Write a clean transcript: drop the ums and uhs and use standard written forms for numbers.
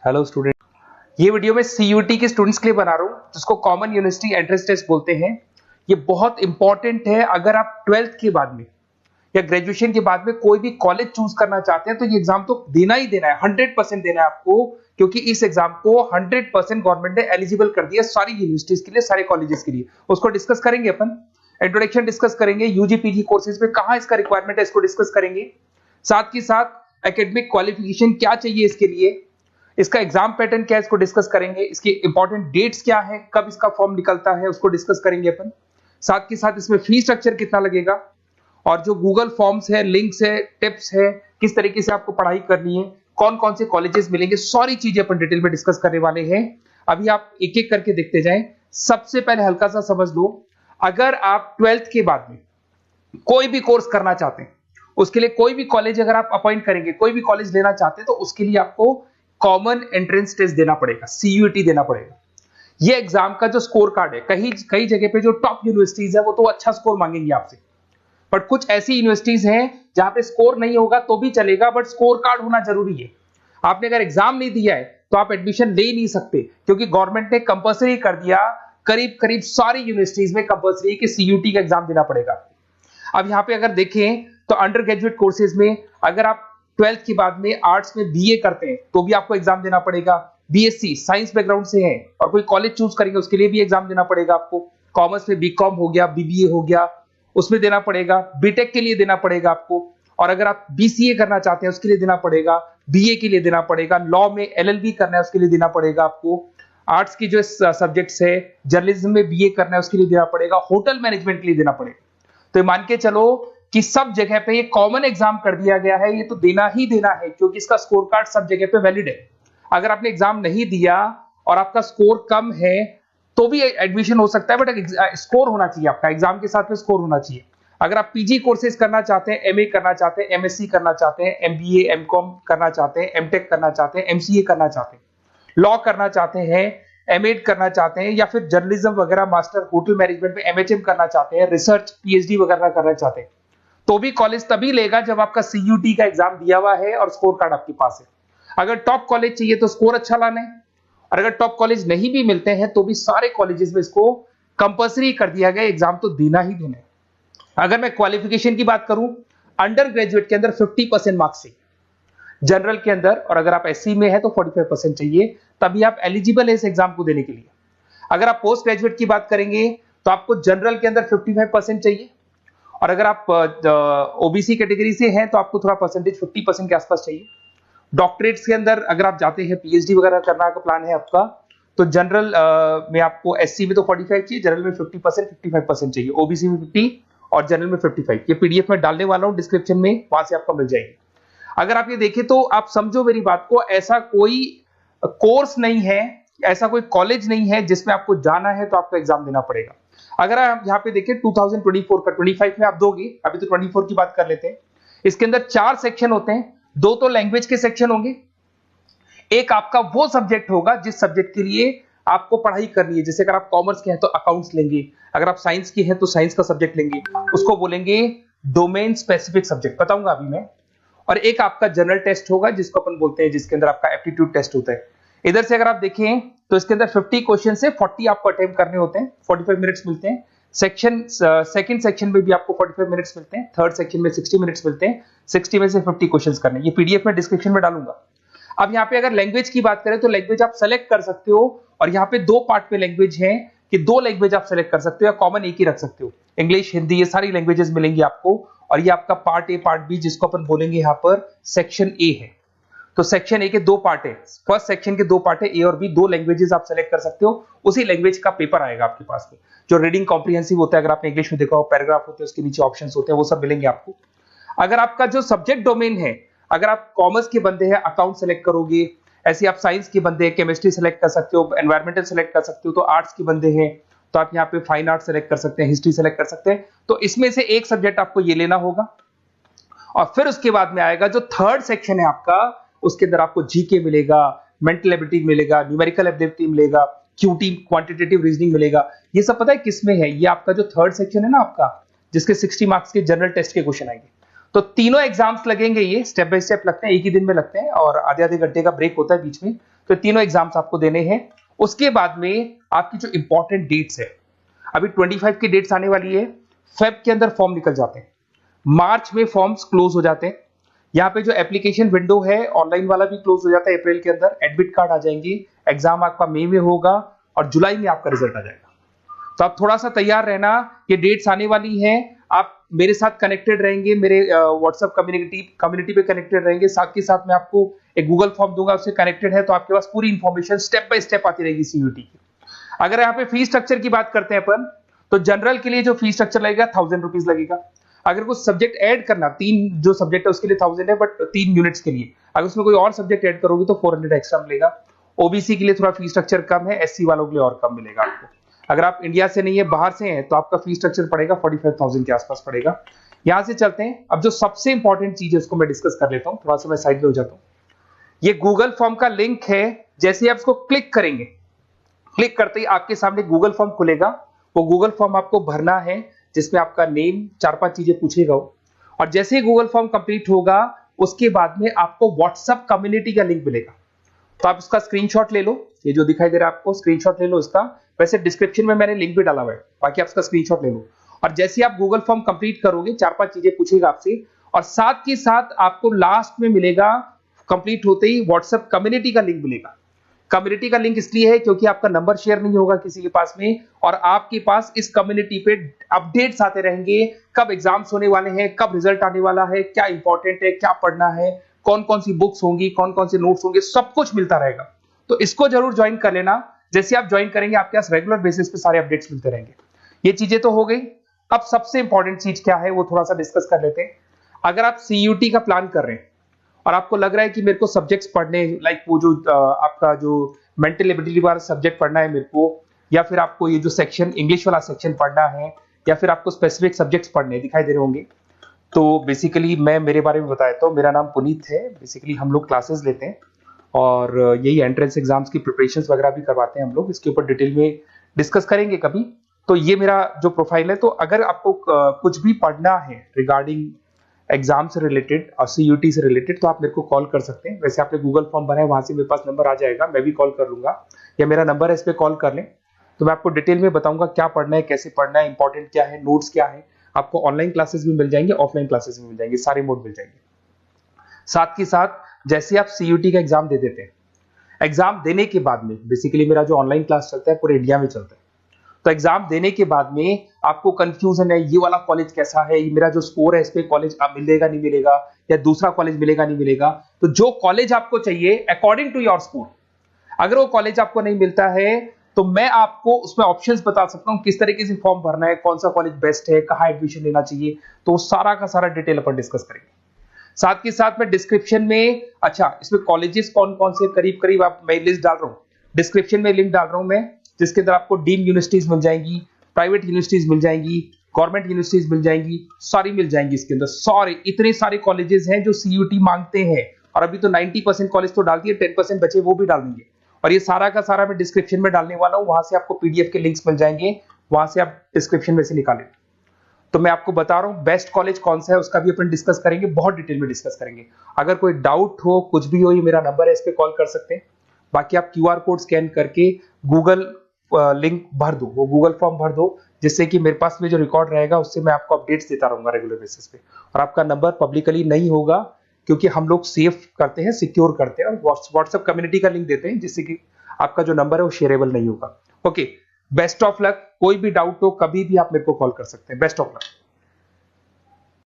Hello student, ये video मैं CUT के स्टूडेंट्स के लिए बना रहा हूँ जिसको कॉमन यूनिवर्सिटी एंट्रेंस टेस्ट बोलते हैं। ये बहुत इंपॉर्टेंट है। अगर आप 12th के बाद में या ग्रेजुएशन के बाद में कोई भी कॉलेज चूज करना चाहते हैं तो ये एग्जाम तो देना ही देना है, 100% देना है आपको, क्योंकि इस एग्जाम को 100% गवर्नमेंट ने एलिजिबल कर दिया सारी यूनिवर्सिटीज के लिए, सारे कॉलेजेस के लिए। उसको डिस्कस करेंगे अपन, इंट्रोडक्शन डिस्कस करेंगे, यूजी पीजी कोर्सेज में कहाँ इसका रिक्वायरमेंट है इसको डिस्कस करेंगे। साथ ही साथ एकेडमिक क्वालिफिकेशन क्या चाहिए इसके लिए, इसका एग्जाम पैटर्न क्या है इसको डिस्कस करेंगे, इसकी इंपॉर्टेंट डेट्स क्या है, कब इसका फॉर्म निकलता है उसको डिस्कस करेंगे अपन। साथ के साथ इसमें फी स्ट्रक्चर कितना लगेगा और जो गूगल फॉर्म्स है, लिंक्स है, टिप्स है, किस तरीके से आपको पढ़ाई करनी है, कौन कौन से कॉलेजेस मिलेंगे, सारी चीजें अपन डिटेल में डिस्कस करने वाले हैं। अभी आप एक एक करके देखते जाएं। सबसे पहले हल्का सा समझ लो, अगर आप 12th के बाद में कोई भी कोर्स करना चाहते हैं, उसके लिए कोई भी कॉलेज अगर आप अपॉइंट करेंगे, कोई भी कॉलेज लेना चाहते हैं तो उसके लिए आपको कॉमन एंट्रेंस टेस्ट देना पड़ेगा, सीयूटी देना पड़ेगा। ये एग्जाम का जो स्कोर कार्ड है, कई जगह पे जो टॉप यूनिवर्सिटीज है वो तो अच्छा स्कोर मांगेंगे आपसे, बट कुछ ऐसी यूनिवर्सिटीज हैं जहां पे स्कोर नहीं होगा तो भी चलेगा, बट स्कोर कार्ड होना जरूरी है। आपने अगर एग्जाम नहीं दिया है तो आप एडमिशन ले ही नहीं सकते, क्योंकि गवर्नमेंट ने कंपल्सरी कर दिया, करीब करीब सारी यूनिवर्सिटीज में कंपल्सरी कि सीयूटी का एग्जाम देना पड़ेगा। अब यहां पे अगर देखें तो अंडर ग्रेजुएट कोर्सेज में अगर आप 12th के बाद में आर्ट्स में बीए करते हैं तो भी आपको एग्जाम देना पड़ेगा। बीएससी साइंस बैकग्राउंड से है और कोई कॉलेज चूज करेंगे उसके लिए भी एग्जाम देना पड़ेगा आपको। कॉमर्स में बीकॉम हो गया, बीबीए हो गया, उसमें देना पड़ेगा। बीटेक के लिए देना पड़ेगा आपको, और अगर आप बीसीए करना चाहते हैं उसके लिए देना पड़ेगा, बीए के लिए देना पड़ेगा, लॉ में एलएलबी करना है उसके लिए देना पड़ेगा आपको, आर्ट्स की जो सब्जेक्ट्स है, जर्नलिज्म में बीए करना है उसके लिए देना पड़ेगा, होटल मैनेजमेंट के लिए देना पड़ेगा। तो मान के चलो कि सब जगह पे ये कॉमन एग्जाम कर दिया गया है, ये तो देना ही देना है, क्योंकि इसका स्कोर कार्ड सब जगह पे वैलिड है। अगर आपने एग्जाम नहीं दिया और आपका स्कोर कम है तो भी एडमिशन हो सकता है, बट स्कोर होना चाहिए आपका, एग्जाम के साथ में स्कोर होना चाहिए। अगर आप पीजी कोर्सेज करना चाहते हैं, एमए करना चाहते हैं, एमएससी करना चाहते हैं, एमबीए एमकॉम करना चाहते हैं, एमटेक करना चाहते हैं, एमसीए करना चाहते हैं, लॉ करना चाहते हैं, एमएड करना चाहते हैं, या फिर जर्नलिज्म वगैरह, मास्टर होटल मैनेजमेंट में एमएचएम करना चाहते हैं, रिसर्च पीएचडी वगैरह करना चाहते हैं, तो भी कॉलेज तभी लेगा जब आपका सीयूटी का एग्जाम दिया हुआ है और स्कोर कार्ड आपके पास है। अगर टॉप कॉलेज चाहिए तो स्कोर अच्छा लाना है, और अगर टॉप कॉलेज नहीं भी मिलते हैं तो भी सारे कॉलेजेस में इसको कंपल्सरी कर दिया गया, एग्जाम तो देना ही देना है। अगर मैं क्वालिफिकेशन की बात करूं, अंडर ग्रेजुएट के अंदर 50% मार्क्स चाहिए, जनरल के अंदर, और अगर आप एससी में है तो 45% चाहिए, तभी आप एलिजिबल है इस एग्जाम को देने के लिए। अगर आप पोस्ट ग्रेजुएट की बात करेंगे तो आपको जनरल के अंदर 55% चाहिए, और अगर आप ओबीसी कैटेगरी से हैं तो आपको थोड़ा परसेंटेज 50% के आसपास चाहिए। डॉक्टरेट्स के अंदर अगर आप जाते हैं, पीएचडी वगैरह करना का प्लान है आपका, तो जनरल में आपको एससी में तो 45 चाहिए, जनरल में 50%, 55% चाहिए, ओबीसी में 50 और जनरल में 55। ये पीडीएफ में डालने वाला हूं डिस्क्रिप्शन में, वहां से आपको मिल जाएगी। अगर आप ये देखें तो आप समझो मेरी बात को, ऐसा कोई कोर्स नहीं है, ऐसा कोई कॉलेज नहीं है जिसमें आपको जाना है तो आपको एग्जाम देना पड़ेगा। अगर आप यहाँ पे देखें 2024 का, 25 में आप दोगे, अभी तो 24 की बात कर लेते हैं। इसके अंदर 4 सेक्शन होते हैं, 2 तो लैंग्वेज के सेक्शन होंगे, एक आपका वो सब्जेक्ट होगा जिस सब्जेक्ट के लिए आपको पढ़ाई करनी है। जैसे अगर आप कॉमर्स के हैं तो अकाउंट्स लेंगे, अगर आप साइंस के हैं तो साइंस का सब्जेक्ट लेंगे, उसको बोलेंगे डोमेन स्पेसिफिक सब्जेक्ट, बताऊंगा अभी मैं। और एक आपका जनरल टेस्ट होगा जिसको अपन बोलते हैं, जिसके अंदर आपका एप्टीट्यूड टेस्ट होता है। इधर से अगर आप देखें तो इसके अंदर 50 क्वेश्चन से 40 आपको अटेम्प्ट करने होते हैं, 45 मिनट्स मिलते हैं। सेकंड सेक्शन में भी आपको 45 मिनट्स मिलते हैं, थर्ड सेक्शन में 60 मिनट्स मिलते हैं, 60 में से 50 क्वेश्चंस करने। ये पीडीएफ में डिस्क्रिप्शन में डालूंगा। अब यहाँ पे अगर लैंग्वेज की बात करें तो लैंग्वेज आप सेलेक्ट कर सकते हो, और यहाँ पे 2 पार्ट में लैंग्वेज है कि 2 लैंग्वेज आप सेलेक्ट कर सकते हो, या कॉमन एक ही रख सकते हो। इंग्लिश, हिंदी, ये सारी लैंग्वेजेस मिलेंगी आपको, और ये आपका पार्ट ए पार्ट बी, जिसको अपन बोलेंगे यहाँ पर सेक्शन ए है। तो सेक्शन ए के 2 पार्ट है, फर्स्ट सेक्शन के 2 पार्ट है, ए और बी, 2 लैंग्वेजेस आप सेलेक्ट कर सकते हो। उसी लैंग्वेज का पेपर आएगा आपके पास में, जो रीडिंग कॉम्प्रिहेंसिव होता है, अगर आपने इंग्लिश में देखा हो, पैराग्राफ होते हैं, उसके नीचे ऑप्शंस होते हैं, वो सब मिलेंगे आपको। अगर आपका जो सब्जेक्ट डोमेन है, अगर आप कॉमर्स के बंदे हैं अकाउंट सेलेक्ट करोगे, ऐसे आप साइंस के बंदे हैं केमिस्ट्री सेलेक्ट कर सकते हो, एनवायरमेंटल सेलेक्ट कर सकते हो, तो आर्ट्स के बंदे हैं तो आप यहाँ पे फाइन आर्ट सेलेक्ट कर सकते हैं, हिस्ट्री सेलेक्ट कर सकते हैं। तो इसमें से एक सब्जेक्ट आपको ये लेना होगा, और फिर उसके बाद में आएगा जो थर्ड सेक्शन है आपका, उसके अंदर आपको जीके मिलेगा, मेंटल एबिलिटी मिलेगा, न्यूमेरिकल एबिलिटी मिलेगा, क्यूटी क्वांटिटेटिव रीजनिंग मिलेगा। ये सब पता है किसमें है? ये आपका जो थर्ड सेक्शन है ना आपका, जिसके 60 मार्क्स के जनरल टेस्ट के क्वेश्चन आएंगे। तो तीनों एग्जाम्स लगेंगे, ये स्टेप बाय स्टेप लगते हैं, एक ही दिन में लगते हैं, और आधे आधे घंटे का ब्रेक होता है बीच में। तो तीनों एग्जाम्स आपको देने हैं। उसके बाद में आपकी जो इंपॉर्टेंट डेट्स है, अभी 25 की डेट्स आने वाली है, फेब के अंदर फॉर्म निकल जाते हैं, मार्च में फॉर्म्स क्लोज हो जाते हैं। यहाँ पे जो एप्लीकेशन विंडो है ऑनलाइन वाला भी क्लोज हो जाता है अप्रैल के अंदर, एडमिट कार्ड आ जाएंगे, एग्जाम आपका मई में होगा और जुलाई में आपका रिजल्ट आ जाएगा। तो आप थोड़ा सा तैयार रहना, ये डेट्स आने वाली हैं, आप मेरे साथ कनेक्टेड रहेंगे, मेरे व्हाट्सएप कम्युनिटी पे कनेक्टेड रहेंगे, साथ के साथ मैं आपको एक गूगल फॉर्म दूंगा, उससे कनेक्टेड है तो आपके पास पूरी इंफॉर्मेशन स्टेप बाय स्टेप आती रहेगी सीयूटी की। अगर यहाँ पे फीस स्ट्रक्चर की बात करते हैं अपन, तो जनरल के लिए जो फीस स्ट्रक्चर लगेगा 1000 रुपीज लगेगा। अगर कुछ सब्जेक्ट ऐड करना, 3 जो सब्जेक्ट है उसके लिए 1000 है, बट 3 यूनिट्स के लिए अगर उसमें कोई और सब्जेक्ट ऐड करोगे तो 400 एक्स्ट्रा मिलेगा। ओबीसी के लिए थोड़ा फीस स्ट्रक्चर कम है, एससी वालों के लिए और कम मिलेगा आपको। अगर आप इंडिया से नहीं है, बाहर से हैं, तो आपका फीस स्ट्रक्चर पड़ेगा 45,000 के आसपास पड़ेगा। यहां से चलते हैं, अब जो सबसे इंपॉर्टेंट चीज है उसको मैं डिस्कस कर लेता हूं, थोड़ा सा मैं साइड में हो जाता हूं। ये गूगल फॉर्म का लिंक है, जैसे आप इसको क्लिक करेंगे, क्लिक करते ही आपके सामने गूगल फॉर्म खुलेगा। वो गूगल फॉर्म आपको भरना है, जिसमें आपका नेम, 4-5 चीजें पूछेगा वो। और जैसे ही गूगल फॉर्म कंप्लीट होगा, उसके बाद में आपको व्हाट्सएप कम्युनिटी का लिंक मिलेगा। तो आप इसका स्क्रीनशॉट ले लो, ये जो दिखाई दे रहा है आपको, स्क्रीनशॉट ले लो इसका। वैसे डिस्क्रिप्शन में मैंने लिंक भी डाला हुआ है, बाकी आप इसका स्क्रीनशॉट ले लो। और जैसे आप गूगल फॉर्म कंप्लीट करोगे, 4-5 चीजें पूछेगा आपसे, और साथ के साथ आपको लास्ट में मिलेगा, कंप्लीट होते ही व्हाट्सएप कम्युनिटी का लिंक मिलेगा। कम्युनिटी का लिंक इसलिए है क्योंकि आपका नंबर शेयर नहीं होगा किसी के पास में, और आपके पास इस कम्युनिटी पे अपडेट्स आते रहेंगे, कब एग्जाम्स होने वाले हैं, कब रिजल्ट आने वाला है, क्या इंपॉर्टेंट है, क्या पढ़ना है, कौन कौन सी बुक्स होंगी, कौन कौन से नोट्स होंगे, सब कुछ मिलता रहेगा। तो इसको जरूर ज्वाइन कर लेना। जैसे आप ज्वाइन करेंगे, आपके पास रेगुलर बेसिस पे सारे अपडेट्स मिलते रहेंगे। ये चीजें तो हो गई। अब सबसे इंपॉर्टेंट चीज क्या है वो थोड़ा सा डिस्कस कर लेते हैं। अगर आप सीयूटी का प्लान कर रहे हैं और आपको लग रहा है कि मेरे को सब्जेक्ट्स पढ़ने, लाइक वो जो आपका जो मेंटल एबिलिटी वाला सब्जेक्ट पढ़ना है मेरे को, या फिर आपको ये जो सेक्शन इंग्लिश वाला सेक्शन पढ़ना है, या फिर आपको स्पेसिफिक सब्जेक्ट्स पढ़ने दिखाई दे रहे होंगे, तो बेसिकली मैं मेरे बारे में बताया तो मेरा नाम पुनीत है। बेसिकली हम लोग क्लासेस लेते हैं और यही एंट्रेंस एग्जाम्स की प्रिपरेशंस वगैरह भी करवाते हैं हम लोग। इसके ऊपर डिटेल में डिस्कस करेंगे कभी। तो ये मेरा जो प्रोफाइल है, तो अगर आपको कुछ भी पढ़ना है रिगार्डिंग एग्जाम से रिलेटेड और सीयूटी से रिलेटेड, तो आप मेरे को कॉल कर सकते हैं। वैसे आपने गूगल फॉर्म भरा है, वहां से मेरे पास नंबर आ जाएगा, मैं भी कॉल कर लूंगा, या मेरा नंबर है, इस पे कॉल कर लें, तो मैं आपको डिटेल में बताऊंगा क्या पढ़ना है, कैसे पढ़ना है, इंपॉर्टेंट क्या है, नोट्स क्या है। आपको ऑनलाइन क्लासेस भी मिल जाएंगे, ऑफलाइन क्लासेस भी मिल जाएंगे, सारे मोड मिल जाएंगे। साथ के साथ जैसे आप सीयूटी का एग्जाम दे देते हैं, एग्जाम देने के बाद में बेसिकली मेरा जो ऑनलाइन क्लास चलता है पूरे इंडिया में चलता है, तो एग्जाम देने के बाद में आपको कंफ्यूजन है, ये वाला कॉलेज कैसा है, ये मेरा जो स्कोर है इस पे कॉलेज मिलेगा नहीं मिलेगा, या दूसरा कॉलेज मिलेगा नहीं मिलेगा, तो जो कॉलेज आपको चाहिए अकॉर्डिंग टू योर स्कोर, अगर वो कॉलेज आपको नहीं मिलता है तो मैं आपको उसमें ऑप्शंस बता सकता हूं, किस तरीके से फॉर्म भरना है, कौन सा कॉलेज बेस्ट है, कहाँ एडमिशन लेना चाहिए, तो सारा का सारा डिटेल अपन डिस्कस करेंगे। साथ के साथ मैं डिस्क्रिप्शन में, अच्छा इसमें कॉलेजेस कौन कौन से करीब करीब आप, मैं लिस्ट डाल रहा हूँ, डिस्क्रिप्शन में लिंक डाल रहा हूं मैं, जिसके अंदर आपको डीम्ड यूनिवर्सिटीज मिल जाएंगी, प्राइवेट यूनिवर्सिटीज मिल जाएंगी, गवर्नमेंट यूनिवर्सिटीज मिल जाएंगी, सारी मिल जाएंगी इसके अंदर। सॉरी, इतने सारे कॉलेजेस हैं जो सीयूटी मांगते हैं, और अभी तो 90% कॉलेज तो डाल दिए, 10% बचे वो भी डाल देंगे, और ये सारा का सारा मैं डिस्क्रिप्शन में डालने वाला हूं। वहां से आपको पीडीएफ के लिंक्स मिल जाएंगे, वहां से आप डिस्क्रिप्शन में से निकालें। तो मैं आपको बता रहा हूं बेस्ट कॉलेज कौन सा है, उसका भी अपन डिस्कस करेंगे, बहुत डिटेल में डिस्कस करेंगे। अगर कोई डाउट हो, कुछ भी हो, ये मेरा नंबर है, इस पे कॉल कर सकते हैं। बाकी आप क्यूआर कोड स्कैन करके गूगल लिंक भर दो, वो गूगल फॉर्म भर दो, जिससे कि मेरे पास में जो रिकॉर्ड रहेगा उससे मैं आपको अपडेट्स देता रहूंगा रेगुलर बेसिस पे। और आपका नंबर पब्लिकली नहीं होगा, क्योंकि हम लोग सेफ करते हैं, सिक्योर करते हैं, और व्हाट्सएप कम्युनिटी का लिंक देते हैं, जिससे कि आपका जो नंबर है वो शेयरेबल नहीं होगा। Okay, best of luck. कोई भी डाउट हो कभी भी आप मेरे को कॉल कर सकते हैं। Best of luck.